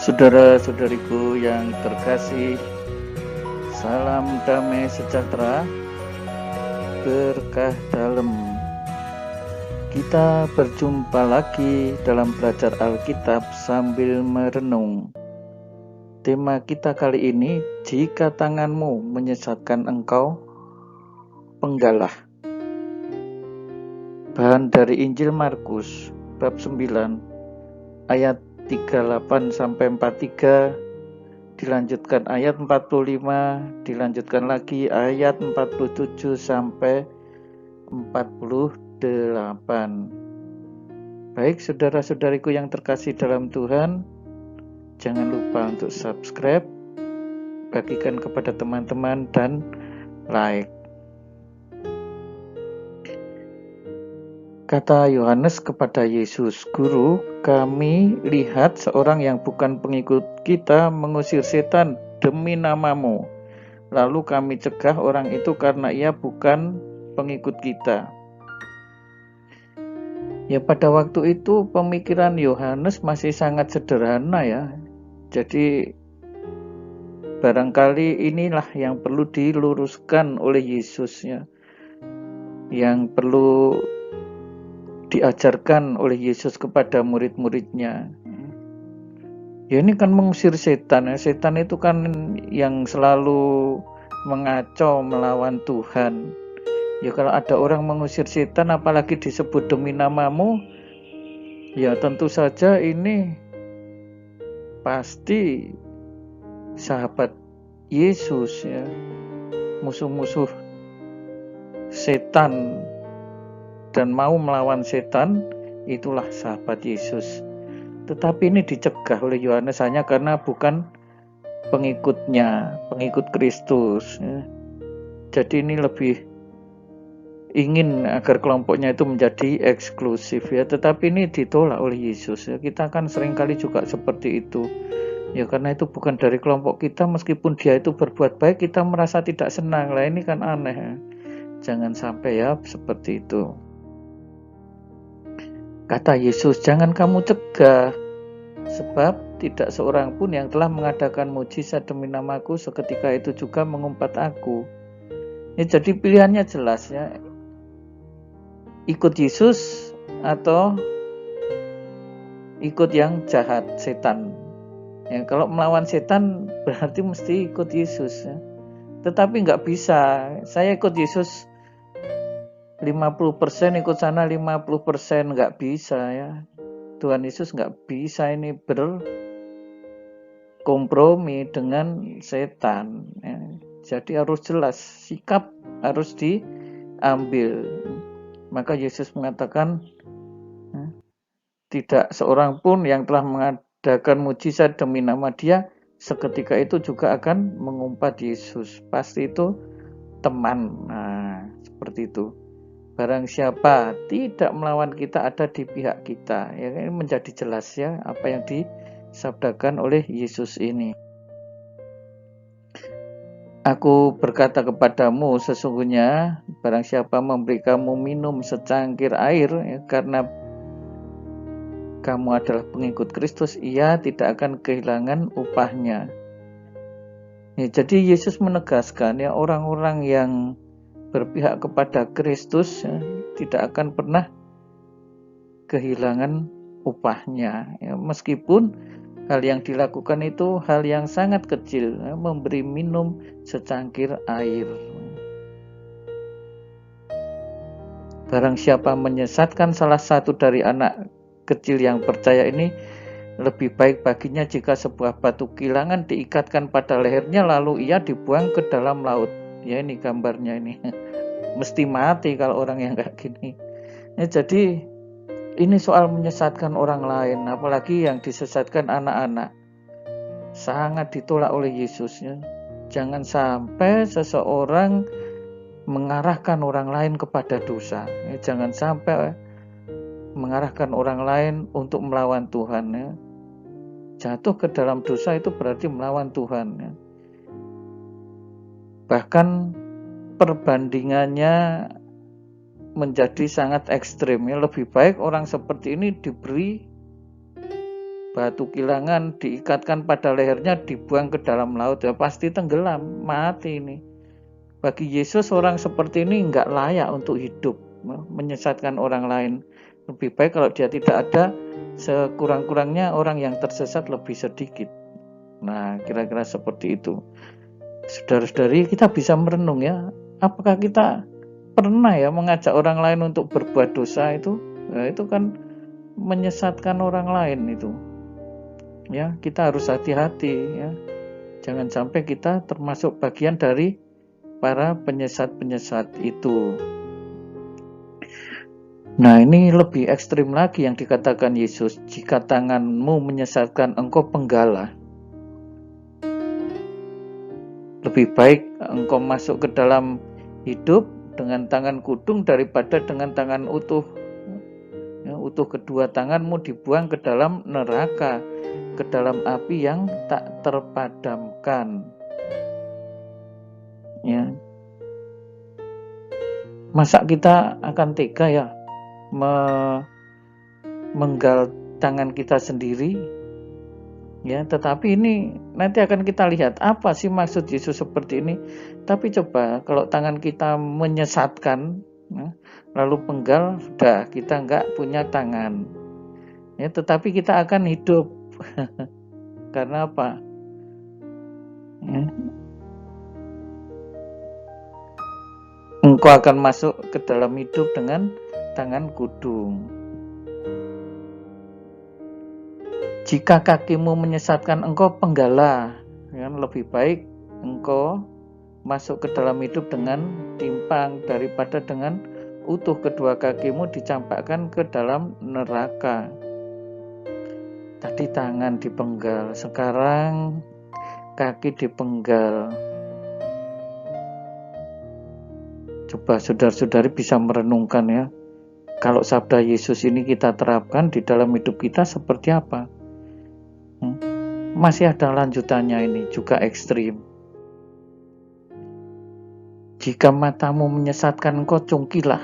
Saudara-saudariku yang terkasih, salam damai sejahtera, berkah dalam. Kita berjumpa lagi dalam belajar Alkitab sambil merenung. Tema kita kali ini, jika tanganmu menyesatkan engkau, penggalah. Bahan dari Injil Markus, bab 9, ayat 38 sampai 43, dilanjutkan ayat 45, dilanjutkan lagi ayat 47 sampai 48. Baik saudara-saudariku yang terkasih dalam Tuhan, jangan lupa untuk subscribe, bagikan kepada teman-teman dan like. Kata Yohanes kepada Yesus, "Guru, kami lihat seorang yang bukan pengikut kita mengusir setan demi namamu. Lalu kami cegah orang itu karena ia bukan pengikut kita." Ya, pada waktu itu pemikiran Yohanes masih sangat sederhana ya. Jadi barangkali inilah yang perlu diluruskan oleh Yesus ya. Yang perlu diajarkan oleh Yesus kepada murid-muridnya. Ya, ini kan mengusir setan ya. Setan itu kan yang selalu mengacau melawan Tuhan. Ya, kalau ada orang mengusir setan apalagi disebut demi namamu, ya tentu saja ini pasti sahabat Yesus ya. Musuh-musuh setan dan mau melawan setan, itulah sahabat Yesus. Tetapi ini dicegah oleh Yohanes hanya karena bukan pengikutnya, pengikut Kristus ya. Jadi ini lebih ingin agar kelompoknya itu menjadi eksklusif ya. Tetapi ini ditolak oleh Yesus ya. Kita kan seringkali juga seperti itu ya, karena itu bukan dari kelompok kita, meskipun dia itu berbuat baik kita merasa tidak senang lah. Ini kan aneh ya. Jangan sampai ya seperti itu. Kata Yesus, "Jangan kamu cegah, sebab tidak seorang pun yang telah mengadakan mujizat demi namaku seketika itu juga mengumpat aku." Ya, jadi pilihannya jelas ya, ikut Yesus atau ikut yang jahat, setan ya. Kalau melawan setan berarti mesti ikut Yesus ya. Tetapi nggak bisa, saya ikut Yesus 50%, ikut sana 50%, nggak bisa ya. Tuhan Yesus nggak bisa ini berkompromi dengan setan ya. Jadi harus jelas, sikap harus diambil. Maka Yesus mengatakan, tidak seorang pun yang telah mengadakan mujizat demi nama Dia seketika itu juga akan mengumpat Yesus. Pasti itu teman. Nah, seperti itu. Barang siapa tidak melawan kita ada di pihak kita. Ya, ini menjadi jelas ya apa yang disabdakan oleh Yesus ini. "Aku berkata kepadamu, sesungguhnya barang siapa memberi kamu minum secangkir air ya, karena kamu adalah pengikut Kristus, ia tidak akan kehilangan upahnya." Ya, jadi Yesus menegaskan ya, orang-orang yang berpihak kepada Kristus ya, tidak akan pernah kehilangan upahnya ya, meskipun hal yang dilakukan itu hal yang sangat kecil ya, memberi minum secangkir air. Barang siapa menyesatkan salah satu dari anak kecil yang percaya ini, lebih baik baginya jika sebuah batu kilangan diikatkan pada lehernya lalu ia dibuang ke dalam laut. Ya, ini gambarnya ini. Mesti mati kalau orang yang kayak gini. Ya, jadi ini soal menyesatkan orang lain, apalagi yang disesatkan anak-anak. Sangat ditolak oleh Yesus ya. Jangan sampai seseorang mengarahkan orang lain kepada dosa. Ya, jangan sampai mengarahkan orang lain untuk melawan Tuhan ya. Jatuh ke dalam dosa itu berarti melawan Tuhan ya. Bahkan perbandingannya menjadi sangat ekstrim ya. Lebih baik orang seperti ini diberi batu kilangan diikatkan pada lehernya, dibuang ke dalam laut, ya pasti tenggelam, mati ini. Bagi Yesus orang seperti ini nggak layak untuk hidup, menyesatkan orang lain. Lebih baik kalau dia tidak ada, sekurang-kurangnya orang yang tersesat lebih sedikit. Nah, kira-kira seperti itu. Saudara-saudari, kita bisa merenung ya, apakah kita pernah ya mengajak orang lain untuk berbuat dosa itu? Nah, itu kan menyesatkan orang lain itu. Ya, kita harus hati-hati ya. Jangan sampai kita termasuk bagian dari para penyesat-penyesat itu. Nah, ini lebih ekstrim lagi yang dikatakan Yesus, jika tanganmu menyesatkan engkau penggalah. Lebih baik engkau masuk ke dalam hidup dengan tangan kudung daripada dengan tangan utuh. Ya, utuh kedua tanganmu dibuang ke dalam neraka, ke dalam api yang tak terpadamkan. Ya. Masa kita akan tega ya menggal tangan kita sendiri? Ya, tetapi ini nanti akan kita lihat apa sih maksud Yesus seperti ini. Tapi coba kalau tangan kita menyesatkan, ya, lalu penggal, sudah kita nggak punya tangan. Ya, tetapi kita akan hidup. Karena apa? Ya. Engkau akan masuk ke dalam hidup dengan tangan kudung. Jika kakimu menyesatkan engkau penggalah, ya, lebih baik engkau masuk ke dalam hidup dengan timpang daripada dengan utuh kedua kakimu dicampakkan ke dalam neraka. Tadi tangan dipenggal, sekarang kaki dipenggal. Coba saudara-saudari bisa merenungkan ya, kalau sabda Yesus ini kita terapkan di dalam hidup kita seperti apa? Masih ada lanjutannya, ini juga ekstrim. Jika matamu menyesatkan engkau cungkilah,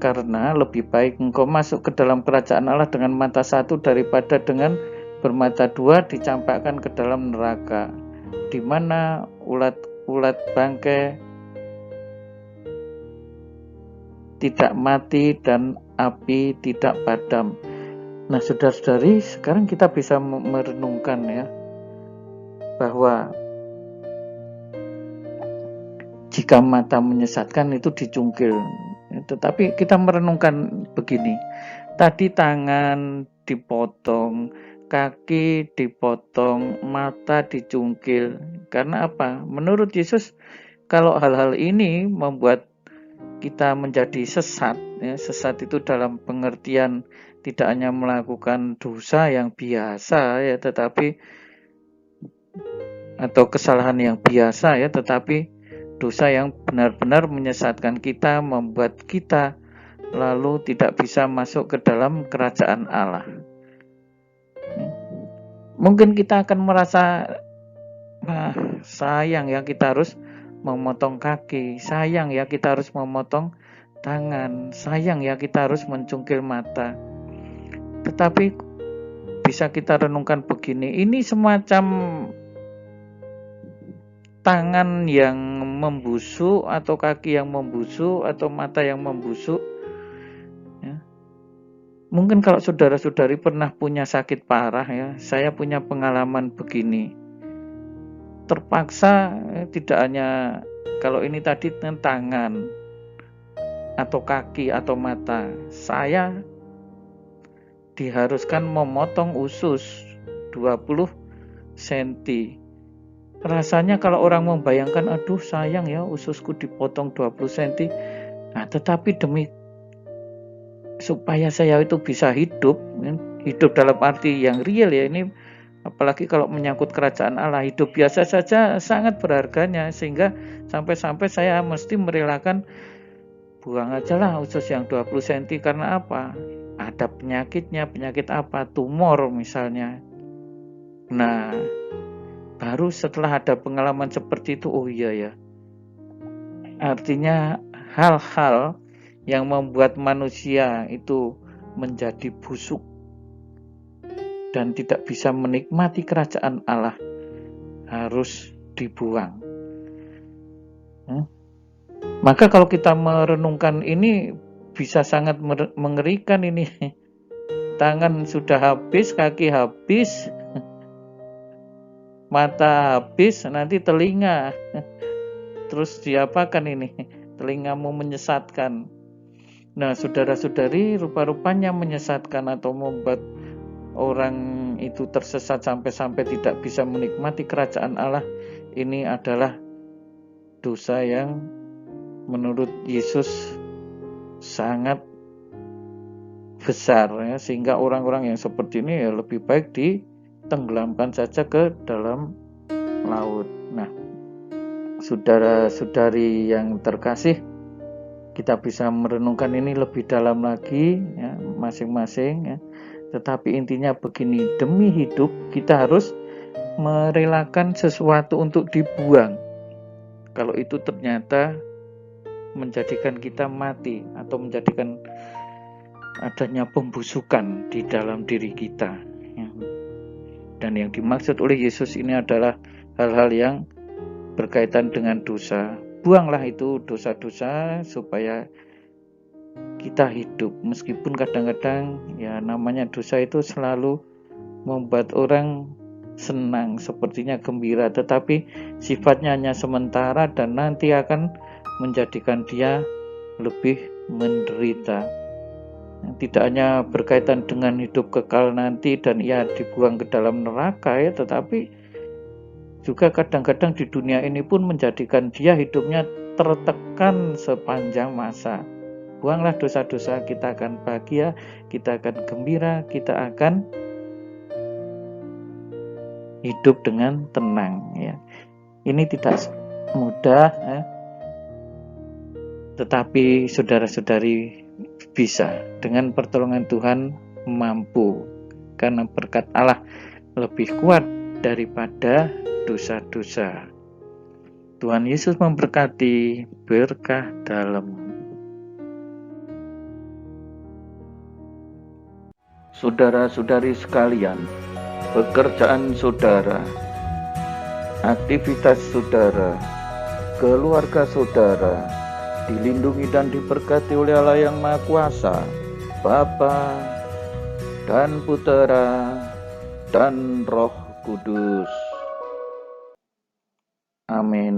karena lebih baik engkau masuk ke dalam kerajaan Allah dengan mata satu daripada dengan bermata dua dicampakkan ke dalam neraka, di mana ulat bangkai tidak mati dan api tidak padam. Nah, saudara-saudari, sekarang kita bisa merenungkan ya, bahwa jika mata menyesatkan itu dicungkil. Tetapi kita merenungkan begini, tadi tangan dipotong, kaki dipotong, mata dicungkil. Karena apa? Menurut Yesus, kalau hal-hal ini membuat kita menjadi sesat, ya, sesat itu dalam pengertian tidak hanya melakukan dosa yang biasa ya, tetapi atau kesalahan yang biasa ya, tetapi dosa yang benar-benar menyesatkan kita, membuat kita lalu tidak bisa masuk ke dalam kerajaan Allah. Mungkin kita akan merasa sayang ya kita harus memotong kaki, sayang ya kita harus memotong tangan, sayang ya kita harus mencungkil mata. Tetapi bisa kita renungkan begini, ini semacam tangan yang membusuk atau kaki yang membusuk atau mata yang membusuk ya. Mungkin kalau saudara-saudari pernah punya sakit parah ya, saya punya pengalaman begini, terpaksa tidak hanya kalau ini tadi tangan atau kaki atau mata, saya diharuskan memotong usus 20 cm. Rasanya kalau orang membayangkan, aduh sayang ya ususku dipotong 20 cm. Nah, tetapi demi supaya saya itu bisa hidup dalam arti yang real ya, ini apalagi kalau menyangkut kerajaan Allah, hidup biasa saja sangat berharganya, sehingga sampai-sampai saya mesti merelakan buang aja lah usus yang 20 cm. Karena apa? Ada penyakitnya, penyakit apa? Tumor misalnya. Nah, baru setelah ada pengalaman seperti itu, oh iya ya, artinya hal-hal yang membuat manusia itu menjadi busuk dan tidak bisa menikmati kerajaan Allah harus dibuang. Maka kalau kita merenungkan ini bisa sangat mengerikan ini. Tangan sudah habis, kaki habis, mata habis, nanti telinga. Terus diapakan ini? Telingamu menyesatkan. Nah, saudara-saudari, rupa-rupanya menyesatkan atau membuat orang itu tersesat sampai tidak bisa menikmati kerajaan Allah. Ini adalah dosa yang menurut Yesus sangat besar, ya, sehingga orang-orang yang seperti ini ya lebih baik ditenggelamkan saja ke dalam laut. Nah, saudara-saudari yang terkasih, kita bisa merenungkan ini lebih dalam lagi, ya, masing-masing, ya. Tetapi intinya begini, demi hidup kita harus merelakan sesuatu untuk dibuang kalau itu ternyata menjadikan kita mati atau menjadikan adanya pembusukan di dalam diri kita, ya. Dan yang dimaksud oleh Yesus ini adalah hal-hal yang berkaitan dengan dosa. Buanglah itu dosa-dosa supaya kita hidup. Meskipun kadang-kadang ya namanya dosa itu selalu membuat orang senang, sepertinya gembira, tetapi sifatnya hanya sementara dan nanti akan menjadikan dia lebih menderita. Tidak hanya berkaitan dengan hidup kekal nanti dan ia dibuang ke dalam neraka, ya, tetapi juga kadang-kadang di dunia ini pun menjadikan dia hidupnya tertekan sepanjang masa. Buanglah dosa-dosa, kita akan bahagia, kita akan gembira, kita akan hidup dengan tenang, ya. Ini tidak mudah, ya. Tetapi saudara-saudari bisa, dengan pertolongan Tuhan mampu, karena berkat Allah lebih kuat daripada dosa-dosa. Tuhan Yesus memberkati, berkah dalam. Saudara-saudari sekalian, pekerjaan saudara, aktivitas saudara, keluarga saudara dilindungi dan diberkati oleh Allah yang Maha Kuasa, Bapa dan Putera dan Roh Kudus. Amin.